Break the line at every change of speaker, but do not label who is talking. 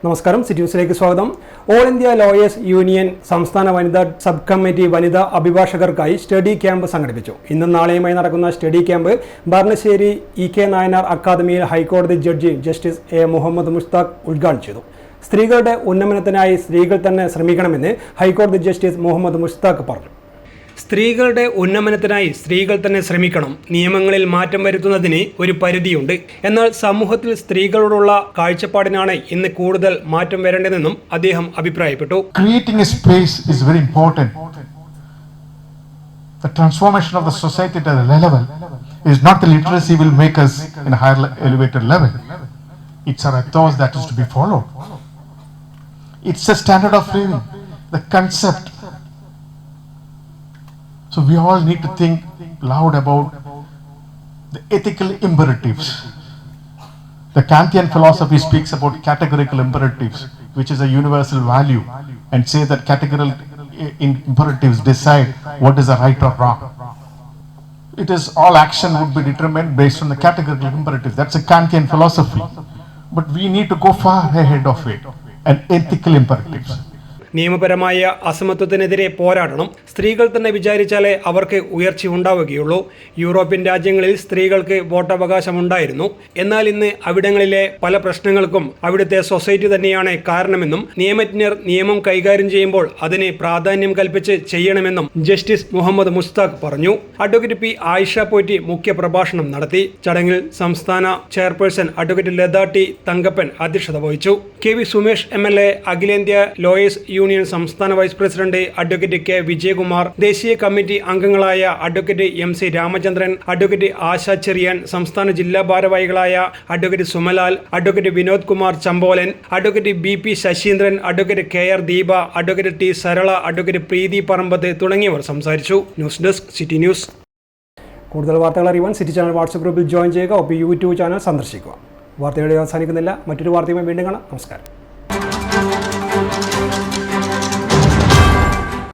നമസ്കാരം, സിറ്റി ന്യൂസിലേക്ക് സ്വാഗതം. ഓൾ ഇന്ത്യ ലോയേഴ്സ് യൂണിയൻ സംസ്ഥാന വനിതാ സബ് കമ്മിറ്റി വനിതാ അഭിഭാഷകർക്കായി സ്റ്റഡി ക്യാമ്പ് സംഘടിപ്പിച്ചു. ഇന്നും നാളെയുമായി നടക്കുന്ന study camp Burnassery EK Nayanar അക്കാദമിയിൽ ഹൈക്കോടതി ജഡ്ജി ജസ്റ്റിസ് A. മുഹമ്മദ് മുസ്താഖ് ഉദ്ഘാടനം ചെയ്തു. സ്ത്രീകളുടെ ഉന്നമനത്തിനായി സ്ത്രീകൾ തന്നെ ശ്രമിക്കണമെന്ന് ഹൈക്കോടതി ജസ്റ്റിസ് മുഹമ്മദ് മുസ്താഖ് പറഞ്ഞു. സ്ത്രീകളുടെ ഉന്നമനത്തിനായി സ്ത്രീകൾ തന്നെ ശ്രമിക്കണം. നിയമങ്ങളിൽ മാറ്റം വരുത്തുന്നതിന് ഒരു പരിധിയുണ്ട്. എന്നാൽ സമൂഹത്തിൽ സ്ത്രീകളോടുള്ള കാഴ്ചപ്പാടിനാണ് ഇന്ന് കൂടുതൽ മാറ്റം വരേണ്ടതെന്നും അദ്ദേഹം അഭിപ്രായപ്പെട്ടു.
Creating a space is very important. The transformation of the society at a level is not the literacy will make us in a higher elevated level. It's our ethos that is to be followed. It's a standard of living, the concept. So we all need to think loud about the ethical imperatives. The Kantian philosophy speaks about categorical imperatives, which is a universal value, and say that categorical imperatives decide what is a right or wrong. It is all action would be determined based on the categorical imperatives. That's a Kantian philosophy. But we need to go far ahead of it, and ethical imperatives.
നിയമപരമായ അസമത്വത്തിനെതിരെ പോരാടണം. സ്ത്രീകൾ തന്നെ വിചാരിച്ചാലേ അവർക്ക് ഉയർച്ച ഉണ്ടാവുകയുള്ളൂ. European രാജ്യങ്ങളിൽ സ്ത്രീകൾക്ക് വോട്ടവകാശമുണ്ടായിരുന്നു. എന്നാൽ ഇന്ന് അവിടങ്ങളിലെ പല പ്രശ്നങ്ങൾക്കും അവിടുത്തെ സൊസൈറ്റി തന്നെയാണ് കാരണമെന്നും നിയമജ്ഞർ നിയമം കൈകാര്യം ചെയ്യുമ്പോൾ അതിന് പ്രാധാന്യം കൽപ്പിച്ച് ചെയ്യണമെന്നും ജസ്റ്റിസ് മുഹമ്മദ് മുസ്താഖ് പറഞ്ഞു. Advocate P. ആയിഷ പോറ്റി മുഖ്യ പ്രഭാഷണം നടത്തി. ചടങ്ങിൽ സംസ്ഥാന chairperson advocate Latha T. Thankappan അധ്യക്ഷത വഹിച്ചു. KV സുമേഷ് MLA, അഖിലേന്ത്യാ ലോയേഴ്സ് യൂണിയൻ സംസ്ഥാന vice president advocate K. Vijayakumar, ദേശീയ കമ്മിറ്റി അംഗങ്ങളായ advocate MC Ramachandran, advocate Asha Cherian, സംസ്ഥാന ജില്ലാ ഭാരവാഹികളായ advocate Sumalal, advocate Vinod Kumar Chambolan, advocate BP Sasheendran, advocate KR Deepa, advocate T. Sarala, advocate Preethi Parambath തുടങ്ങിയവർ സംസാരിച്ചു. News desk, city news. കൂടുതൽ വാർത്തകൾ അറിയുവാൻ സിറ്റി ചാനൽ വാട്സ്ആപ്പ് ഗ്രൂപ്പിൽ ജോയിൻ ചെയ്യുക. ഒപ്പം YouTube ചാനൽ സന്ദർശിക്കുക. വാർത്തകളെ അവസാനിക്കുന്നില്ല. മറ്റൊരു വാർത്തയുമായി വീണ്ടും കാണാം. നമസ്കാരം.